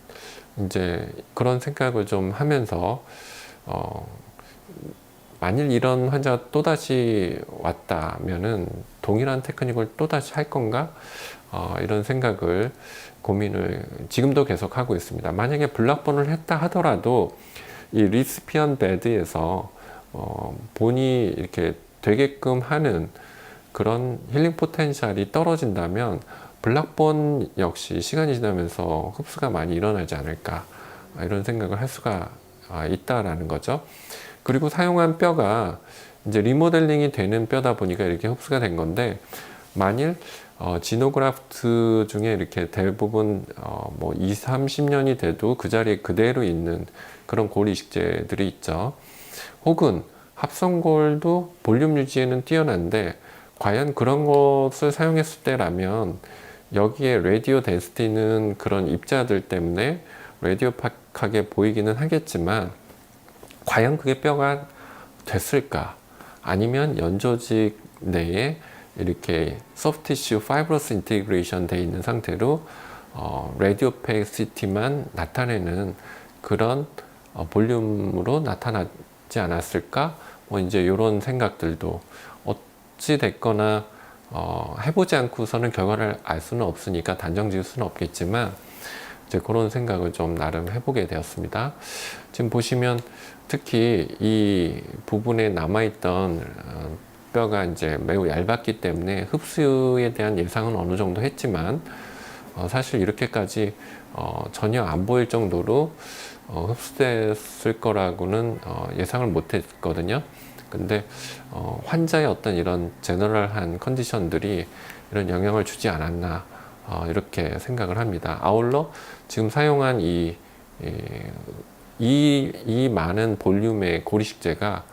이제 그런 생각을 좀 하면서 만일 이런 환자가 또다시 왔다면은 동일한 테크닉을 또다시 할 건가? 이런 생각을 고민을 지금도 계속 하고 있습니다. 만약에 블락본을 했다 하더라도 이 리시피언 베드에서 본이 이렇게 되게끔 하는 그런 힐링 포텐셜이 떨어진다면 블락본 역시 시간이 지나면서 흡수가 많이 일어나지 않을까 이런 생각을 할 수가 있다라는 거죠. 그리고 사용한 뼈가 이제 리모델링이 되는 뼈다 보니까 이렇게 흡수가 된 건데 만일 지노그라프트 중에 이렇게 대부분 뭐 20, 30년이 돼도 그 자리에 그대로 있는 그런 골 이식제들이 있죠. 혹은 합성골도 볼륨 유지에는 뛰어난데 과연 그런 것을 사용했을 때라면 여기에 라디오 덴시티는 그런 입자들 때문에 라디오팍하게 보이기는 하겠지만 과연 그게 뼈가 됐을까? 아니면 연조직 내에 이렇게 소프티슈 파이브러스 인티그레이션 돼 있는 상태로 라디오패시티만 나타내는 그런 볼륨으로 나타나지 않았을까? 뭐 이제 이런 생각들도 어찌 됐거나 해보지 않고서는 결과를 알 수는 없으니까 단정 지을 수는 없겠지만 이제 그런 생각을 좀 나름 해보게 되었습니다. 지금 보시면 특히 이 부분에 남아있던 뼈가 이제 매우 얇았기 때문에 흡수에 대한 예상은 어느 정도 했지만 사실 이렇게까지 전혀 안 보일 정도로 흡수됐을 거라고는 예상을 못 했거든요. 근데 환자의 어떤 이런 제너럴한 컨디션들이 이런 영향을 주지 않았나 이렇게 생각을 합니다. 아울러 지금 사용한 이 많은 볼륨의 고리식제가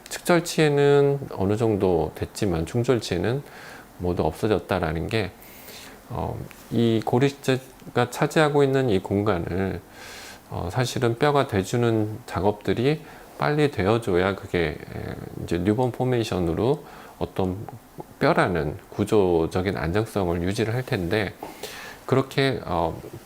측절치에는 어느 정도 됐지만 중절치에는 모두 없어졌다라는 게 이 고리식제가 차지하고 있는 이 공간을 사실은 뼈가 돼주는 작업들이 빨리 되어줘야 그게 이제 뉴본 포메이션으로 어떤 뼈라는 구조적인 안정성을 유지를 할 텐데, 그렇게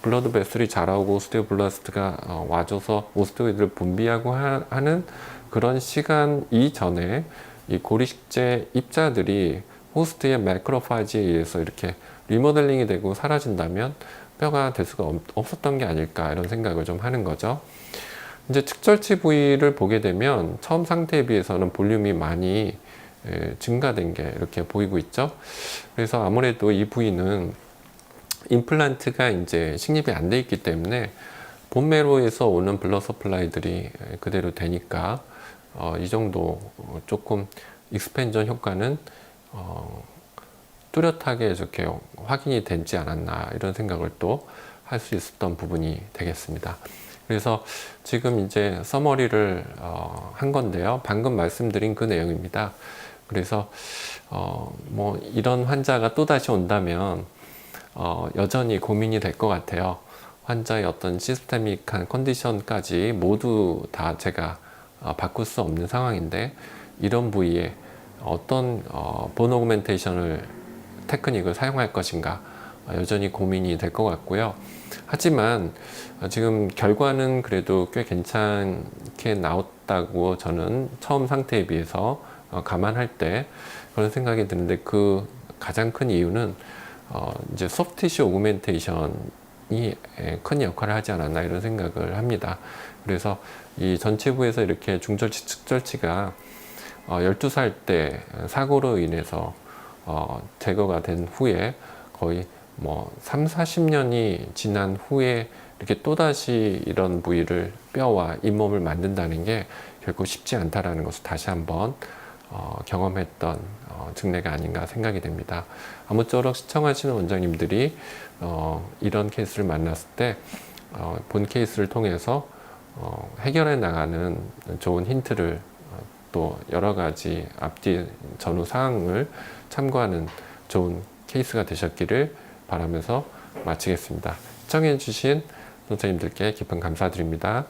블러드 베슬이 자라오고 오스테오블라스트가 와줘서 오스테오이드를 분비하고 하는 그런 시간 이전에 이 고리식재 입자들이 호스트의 매크로파지에 의해서 이렇게 리모델링이 되고 사라진다면 뼈가 될 수가 없었던 게 아닐까, 이런 생각을 좀 하는 거죠. 이제 측절치 부위를 보게 되면 처음 상태에 비해서는 볼륨이 많이 증가된 게 이렇게 보이고 있죠. 그래서 아무래도 이 부위는 임플란트가 이제 식립이 안 돼 있기 때문에 본매로에서 오는 블러드 서플라이들이 그대로 되니까 이 정도 조금 익스펜전 효과는 뚜렷하게 이렇게 확인이 되지 않았나, 이런 생각을 또 할 수 있었던 부분이 되겠습니다. 그래서 지금 이제 서머리를 한 건데요. 방금 말씀드린 그 내용입니다. 그래서 뭐 이런 환자가 또다시 온다면 여전히 고민이 될 것 같아요. 환자의 어떤 시스테믹한 컨디션까지 모두 다 제가 바꿀 수 없는 상황인데, 이런 부위에 어떤 본 오그멘테이션을 테크닉을 사용할 것인가 여전히 고민이 될 것 같고요. 하지만 지금 결과는 그래도 꽤 괜찮게 나왔다고 저는 처음 상태에 비해서 감안할 때 그런 생각이 드는데, 그 가장 큰 이유는 이제 소프티슈 오그멘테이션이 큰 역할을 하지 않았나, 이런 생각을 합니다. 그래서 이 전체부에서 이렇게 중절치, 측절치가 12살 때 사고로 인해서 제거가 된 후에 거의 뭐 3, 40년이 지난 후에 이렇게 또다시 이런 부위를, 뼈와 잇몸을 만든다는 게 결코 쉽지 않다라는 것을 다시 한번 경험했던 증례가 아닌가 생각이 됩니다. 아무쪼록 시청하시는 원장님들이 이런 케이스를 만났을 때 본 케이스를 통해서 해결해 나가는 좋은 힌트를, 또 여러 가지 앞뒤 전후 사항을 참고하는 좋은 케이스가 되셨기를 바라면서 마치겠습니다. 시청해 주신 선생님들께 깊은 감사드립니다.